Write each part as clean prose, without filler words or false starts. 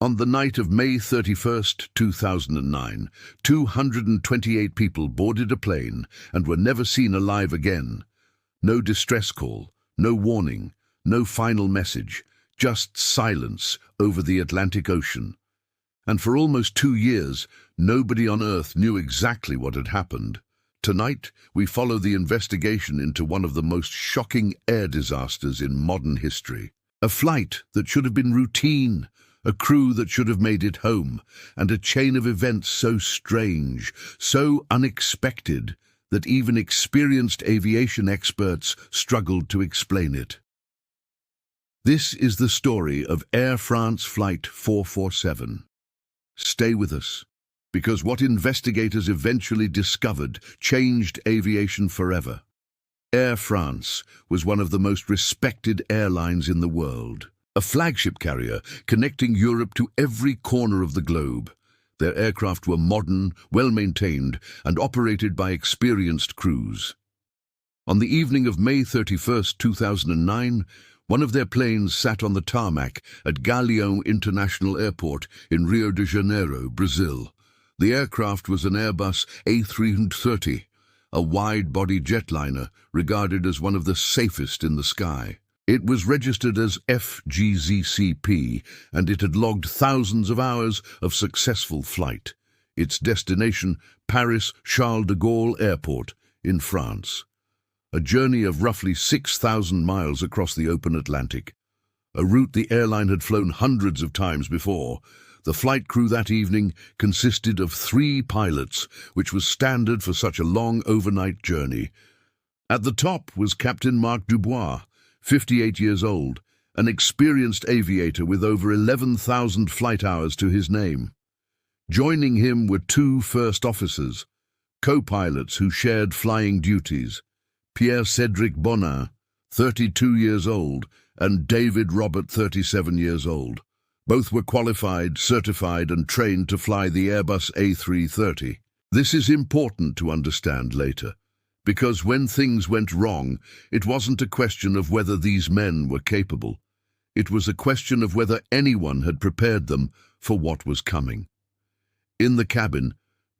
On the night of May 31st, 2009, 228 people boarded a plane and were never seen alive again. No distress call, no warning, no final message, just silence over the Atlantic Ocean. And for almost 2 years, nobody on Earth knew exactly what had happened. Tonight, we follow the investigation into one of the most shocking air disasters in modern history. A flight that should have been routine, a crew that should have made it home, and a chain of events so strange, so unexpected, that even experienced aviation experts struggled to explain it. This is the story of Air France Flight 447. Stay with us, because what investigators eventually discovered changed aviation forever. Air France was one of the most respected airlines in the world, a flagship carrier connecting Europe to every corner of the globe. Their aircraft were modern, well-maintained, and operated by experienced crews. On the evening of May 31st, 2009, one of their planes sat on the tarmac at Galeão International Airport in Rio de Janeiro, Brazil. The aircraft was an Airbus A330, a wide-body jetliner regarded as one of the safest in the sky. It was registered as FGZCP, and it had logged thousands of hours of successful flight. Its destination, Paris Charles de Gaulle Airport in France. A journey of roughly 6,000 miles across the open Atlantic. A route the airline had flown hundreds of times before. The flight crew that evening consisted of 3 pilots, which was standard for such a long overnight journey. At the top was Captain Marc Dubois, 58 years old, an experienced aviator with over 11,000 flight hours to his name. Joining him were 2 first officers, co-pilots who shared flying duties, Pierre-Cédric Bonin, 32 years old, and David Robert, 37 years old. Both were qualified, certified, and trained to fly the Airbus A330. This is important to understand later, because when things went wrong, it wasn't a question of whether these men were capable. It was a question of whether anyone had prepared them for what was coming. In the cabin,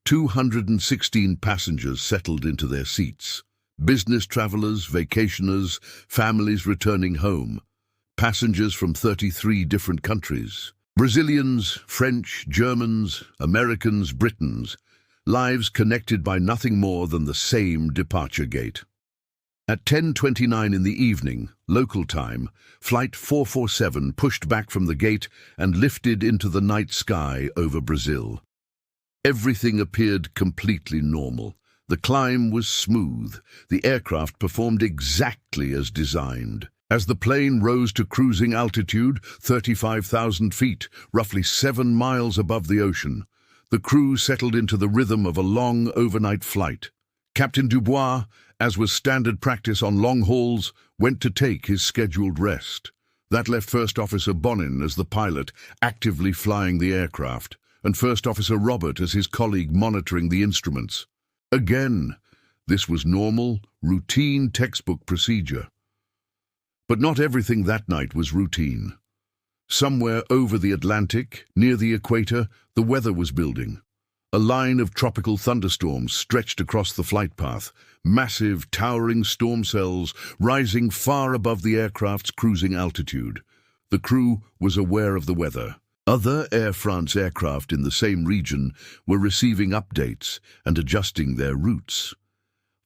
216 passengers settled into their seats. Business travelers, vacationers, families returning home. Passengers from 33 different countries. Brazilians, French, Germans, Americans, Britons. Lives connected by nothing more than the same departure gate. At 10:29 in the evening, local time, Flight 447 pushed back from the gate and lifted into the night sky over Brazil. Everything appeared completely normal. The climb was smooth. The aircraft performed exactly as designed. As the plane rose to cruising altitude, 35,000 feet, roughly 7 miles above the ocean, the crew settled into the rhythm of a long overnight flight. Captain Dubois, as was standard practice on long hauls, went to take his scheduled rest. That left First Officer Bonin as the pilot, actively flying the aircraft, and First Officer Robert as his colleague monitoring the instruments. Again, this was normal, routine textbook procedure. But not everything that night was routine. Somewhere over the Atlantic, near the equator, the weather was building. A line of tropical thunderstorms stretched across the flight path, massive, towering storm cells rising far above the aircraft's cruising altitude. The crew was aware of the weather. Other Air France aircraft in the same region were receiving updates and adjusting their routes.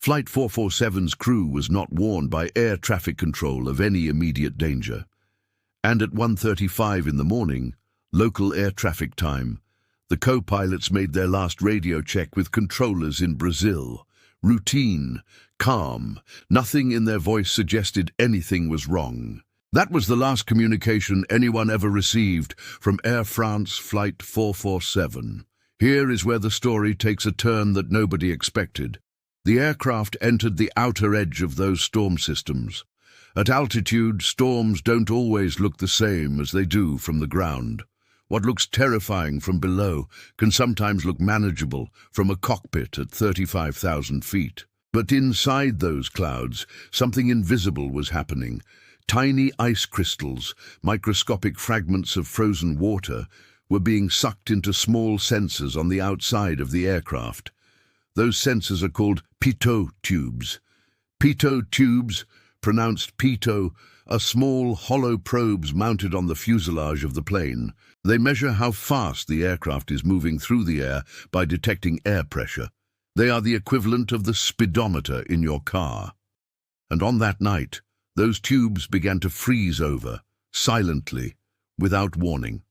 Flight 447's crew was not warned by air traffic control of any immediate danger. And at 1:35 in the morning, local air traffic time, the co-pilots made their last radio check with controllers in Brazil. Routine, calm, nothing in their voice suggested anything was wrong. That was the last communication anyone ever received from Air France Flight 447. Here is where the story takes a turn that nobody expected. The aircraft entered the outer edge of those storm systems. At altitude, storms don't always look the same as they do from the ground. What looks terrifying from below can sometimes look manageable from a cockpit at 35,000 feet. But inside those clouds, something invisible was happening. Tiny ice crystals, microscopic fragments of frozen water, were being sucked into small sensors on the outside of the aircraft. Those sensors are called pitot tubes. Pitot tubes, pronounced pitot, are small, hollow probes mounted on the fuselage of the plane. They measure how fast the aircraft is moving through the air by detecting air pressure. They are the equivalent of the speedometer in your car. And on that night, those tubes began to freeze over, silently, without warning.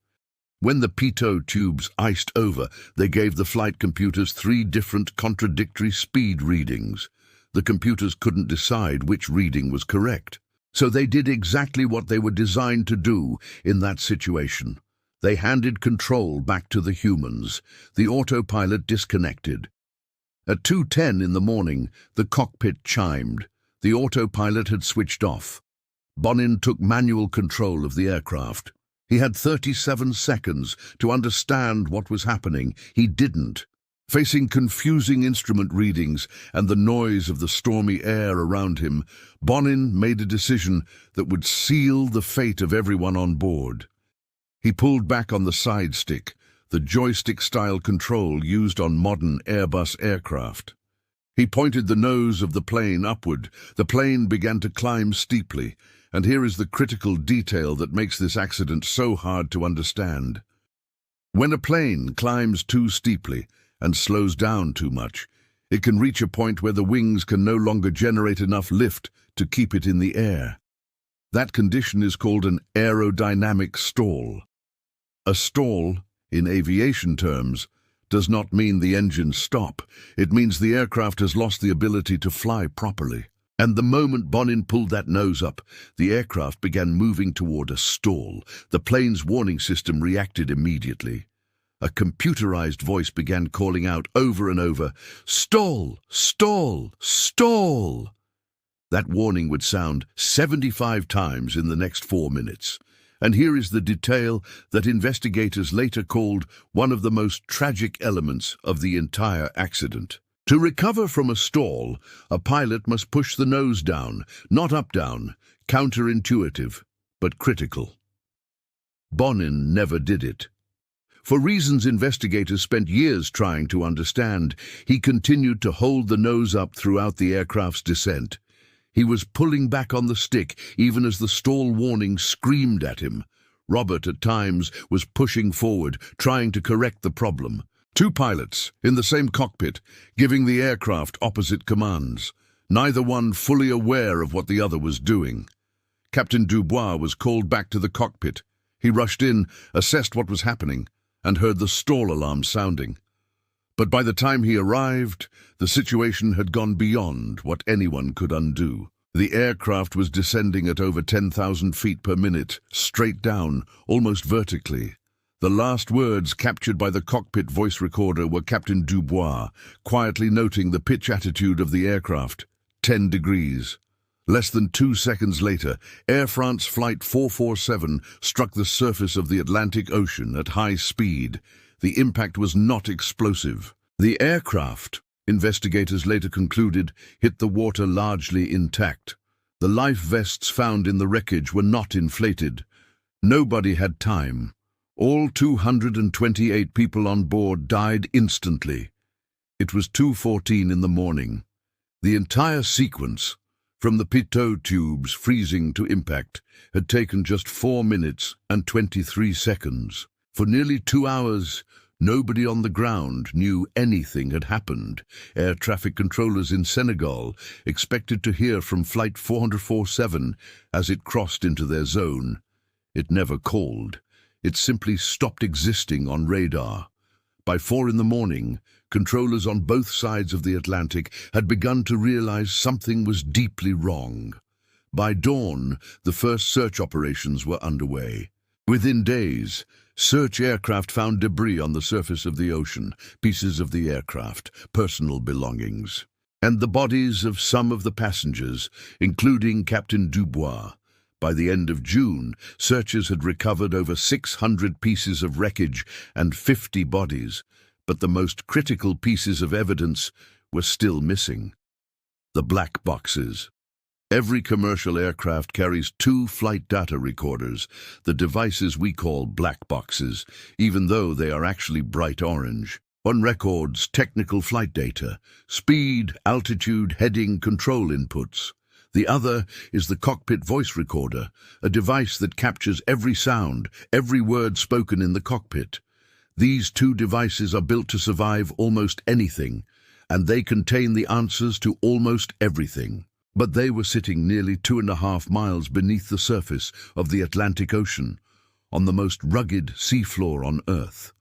When the pitot tubes iced over, they gave the flight computers 3 different contradictory speed readings. The computers couldn't decide which reading was correct. So they did exactly what they were designed to do in that situation. They handed control back to the humans. The autopilot disconnected. At 2:10 in the morning, the cockpit chimed. The autopilot had switched off. Bonin took manual control of the aircraft. He had 37 seconds to understand what was happening. He didn't. Facing confusing instrument readings and the noise of the stormy air around him, Bonin made a decision that would seal the fate of everyone on board. He pulled back on the side stick, the joystick-style control used on modern Airbus aircraft. He pointed the nose of the plane upward. The plane began to climb steeply, and here is the critical detail that makes this accident so hard to understand. When a plane climbs too steeply and slows down too much, it can reach a point where the wings can no longer generate enough lift to keep it in the air. That condition is called an aerodynamic stall. A stall, in aviation terms, does not mean the engines stop. It means the aircraft has lost the ability to fly properly. And the moment Bonin pulled that nose up, the aircraft began moving toward a stall. The plane's warning system reacted immediately. A computerized voice began calling out over and over, "Stall! Stall! Stall!" That warning would sound 75 times in the next 4 minutes. And here is the detail that investigators later called one of the most tragic elements of the entire accident. To recover from a stall, a pilot must push the nose down, not up-down, counterintuitive, but critical. Bonin never did it. For reasons investigators spent years trying to understand, he continued to hold the nose up throughout the aircraft's descent. He was pulling back on the stick even as the stall warning screamed at him. Robert, at times, was pushing forward, trying to correct the problem. 2 pilots, in the same cockpit, giving the aircraft opposite commands, neither one fully aware of what the other was doing. Captain Dubois was called back to the cockpit. He rushed in, assessed what was happening, and heard the stall alarm sounding. But by the time he arrived, the situation had gone beyond what anyone could undo. The aircraft was descending at over 10,000 feet per minute, straight down, almost vertically. The last words captured by the cockpit voice recorder were Captain Dubois, quietly noting the pitch attitude of the aircraft, 10 degrees. Less than 2 seconds later, Air France Flight 447 struck the surface of the Atlantic Ocean at high speed. The impact was not explosive. The aircraft, investigators later concluded, hit the water largely intact. The life vests found in the wreckage were not inflated. Nobody had time. All 228 people on board died instantly. It was 2:14 in the morning. The entire sequence, from the pitot tubes freezing to impact, had taken just 4 minutes and 23 seconds. For nearly 2 hours, nobody on the ground knew anything had happened. Air traffic controllers in Senegal expected to hear from Flight 447 as it crossed into their zone. It never called. It simply stopped existing on radar. By 4 in the morning, controllers on both sides of the Atlantic had begun to realize something was deeply wrong. By dawn, the first search operations were underway. Within days, search aircraft found debris on the surface of the ocean, pieces of the aircraft, personal belongings, and the bodies of some of the passengers, including Captain Dubois. By the end of June, searchers had recovered over 600 pieces of wreckage and 50 bodies, but the most critical pieces of evidence were still missing: the black boxes. Every commercial aircraft carries two flight data recorders, the devices we call black boxes, even though they are actually bright orange. One records technical flight data, speed, altitude, heading, control inputs. The other is the cockpit voice recorder, a device that captures every sound, every word spoken in the cockpit. These two devices are built to survive almost anything, and they contain the answers to almost everything. But they were sitting nearly 2.5 miles beneath the surface of the Atlantic Ocean, on the most rugged seafloor on Earth.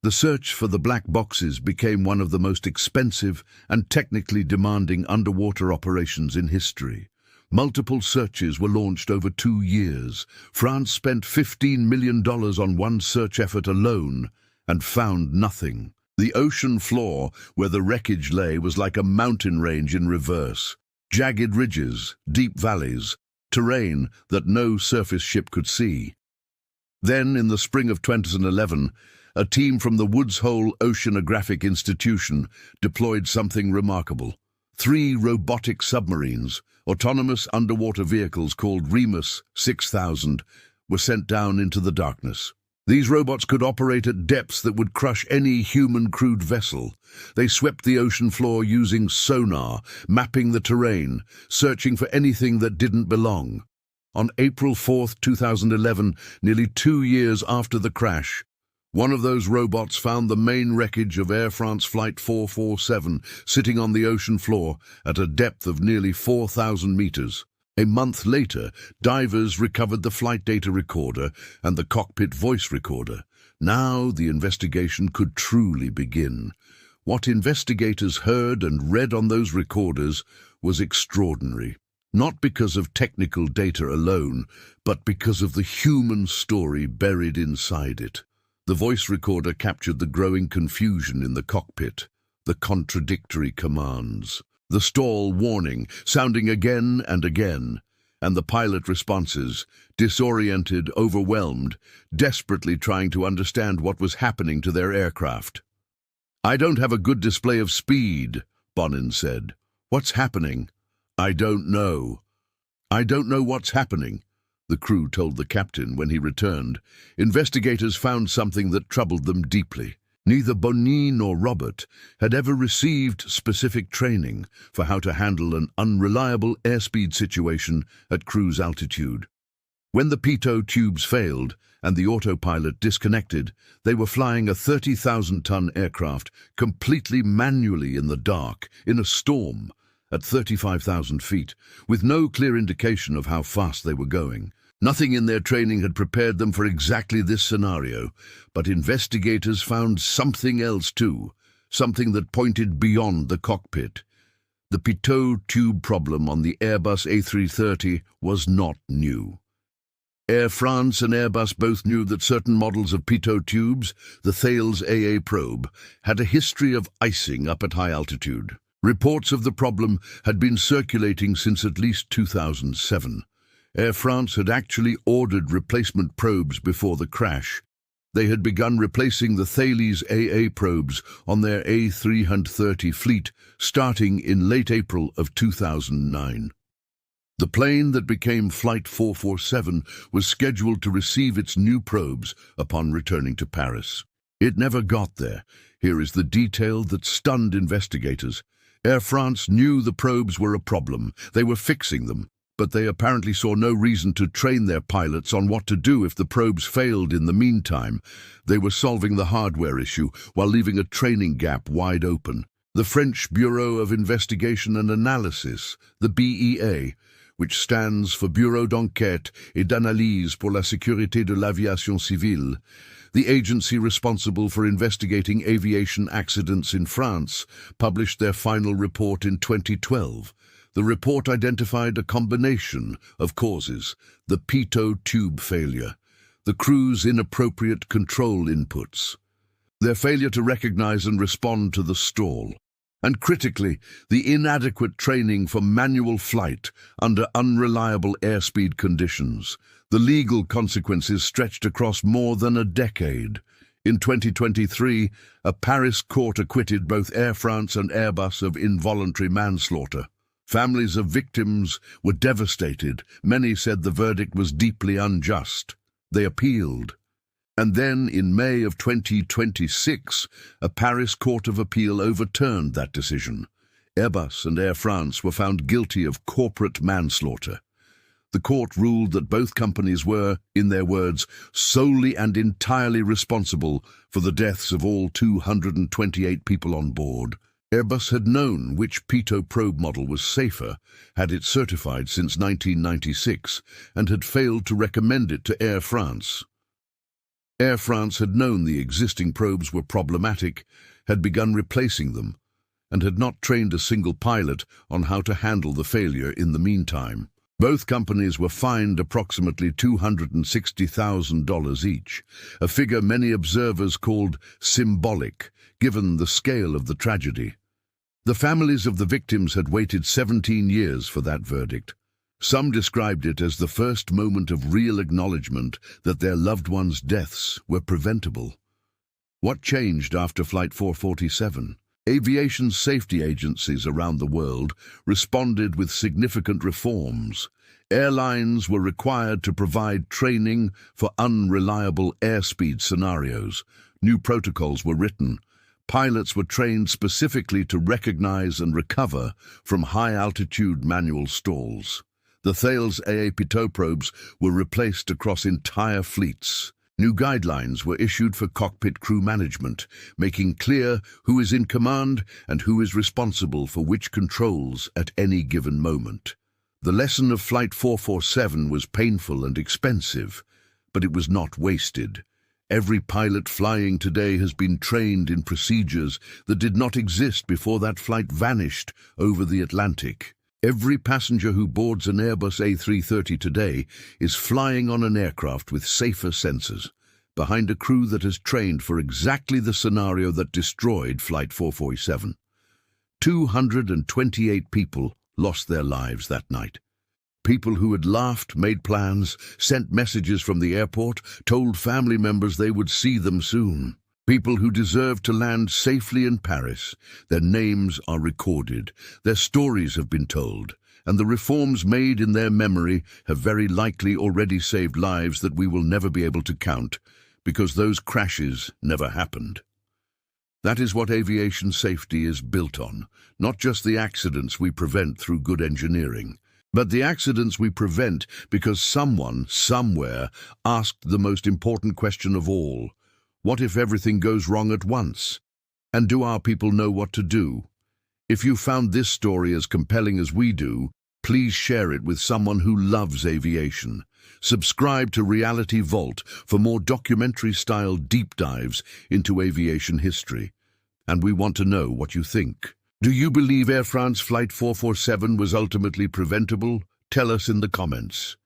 The search for the black boxes became one of the most expensive and technically demanding underwater operations in history. Multiple searches were launched over 2 years. France spent $15 million on one search effort alone and found nothing. The ocean floor where the wreckage lay was like a mountain range in reverse. Jagged ridges, deep valleys, terrain that no surface ship could see. Then, in the spring of 2011, a team from the Woods Hole Oceanographic Institution deployed something remarkable. 3 robotic submarines, autonomous underwater vehicles called Remus 6000, were sent down into the darkness. These robots could operate at depths that would crush any human-crewed vessel. They swept the ocean floor using sonar, mapping the terrain, searching for anything that didn't belong. On April 4, 2011, nearly 2 years after the crash, one of those robots found the main wreckage of Air France Flight 447 sitting on the ocean floor at a depth of nearly 4,000 meters. A month later, divers recovered the flight data recorder and the cockpit voice recorder. Now the investigation could truly begin. What investigators heard and read on those recorders was extraordinary. Not because of technical data alone, but because of the human story buried inside it. The voice recorder captured the growing confusion in the cockpit, the contradictory commands, the stall warning sounding again and again, and the pilot responses, disoriented, overwhelmed, desperately trying to understand what was happening to their aircraft. "I don't have a good display of speed," Bonin said. "What's happening?" "I don't know." "I don't know what's happening," the crew told the captain when he returned. Investigators found something that troubled them deeply. Neither Bonin nor Robert had ever received specific training for how to handle an unreliable airspeed situation at cruise altitude. When the pitot tubes failed and the autopilot disconnected, they were flying a 30,000-ton aircraft completely manually in the dark, in a storm, at 35,000 feet, with no clear indication of how fast they were going. Nothing in their training had prepared them for exactly this scenario, but investigators found something else too, something that pointed beyond the cockpit. The pitot tube problem on the Airbus A330 was not new. Air France and Airbus both knew that certain models of pitot tubes, the Thales AA probe, had a history of icing up at high altitude. Reports of the problem had been circulating since at least 2007. Air France had actually ordered replacement probes before the crash. They had begun replacing the Thales AA probes on their A330 fleet starting in late April of 2009. The plane that became Flight 447 was scheduled to receive its new probes upon returning to Paris. It never got there. Here is the detail that stunned investigators. Air France knew the probes were a problem. They were fixing them. But they apparently saw no reason to train their pilots on what to do if the probes failed in the meantime. They were solving the hardware issue while leaving a training gap wide open. The French Bureau of Investigation and Analysis, the BEA, which stands for Bureau d'Enquête et d'Analyse pour la Sécurité de l'Aviation Civile, the agency responsible for investigating aviation accidents in France, published their final report in 2012. The report identified a combination of causes: the pitot tube failure, the crew's inappropriate control inputs, their failure to recognize and respond to the stall, and critically, the inadequate training for manual flight under unreliable airspeed conditions. The legal consequences stretched across more than a decade. In 2023, a Paris court acquitted both Air France and Airbus of involuntary manslaughter. Families of victims were devastated. Many said the verdict was deeply unjust. They appealed. And then, in May of 2026, a Paris Court of Appeal overturned that decision. Airbus and Air France were found guilty of corporate manslaughter. The court ruled that both companies were, in their words, solely and entirely responsible for the deaths of all 228 people on board. Airbus had known which pitot probe model was safer, had it certified since 1996, and had failed to recommend it to Air France. Air France had known the existing probes were problematic, had begun replacing them, and had not trained a single pilot on how to handle the failure in the meantime. Both companies were fined approximately $260,000 each, a figure many observers called symbolic, given the scale of the tragedy. The families of the victims had waited 17 years for that verdict. Some described it as the first moment of real acknowledgement that their loved ones' deaths were preventable. What changed after Flight 447? Aviation safety agencies around the world responded with significant reforms. Airlines were required to provide training for unreliable airspeed scenarios. New protocols were written. Pilots were trained specifically to recognize and recover from high-altitude manual stalls. The Thales AA pitot probes were replaced across entire fleets. New guidelines were issued for cockpit crew management, making clear who is in command and who is responsible for which controls at any given moment. The lesson of Flight 447 was painful and expensive, but it was not wasted. Every pilot flying today has been trained in procedures that did not exist before that flight vanished over the Atlantic. Every passenger who boards an Airbus A330 today is flying on an aircraft with safer sensors, behind a crew that has trained for exactly the scenario that destroyed Flight 447. 228 people lost their lives that night. People who had laughed, made plans, sent messages from the airport, told family members they would see them soon. People who deserved to land safely in Paris. Their names are recorded, their stories have been told, and the reforms made in their memory have very likely already saved lives that we will never be able to count, because those crashes never happened. That is what aviation safety is built on, not just the accidents we prevent through good engineering, but the accidents we prevent because someone, somewhere, asked the most important question of all. What if everything goes wrong at once? And do our people know what to do? If you found this story as compelling as we do, please share it with someone who loves aviation. Subscribe to Reality Vault for more documentary-style deep dives into aviation history. And we want to know what you think. Do you believe Air France Flight 447 was ultimately preventable? Tell us in the comments.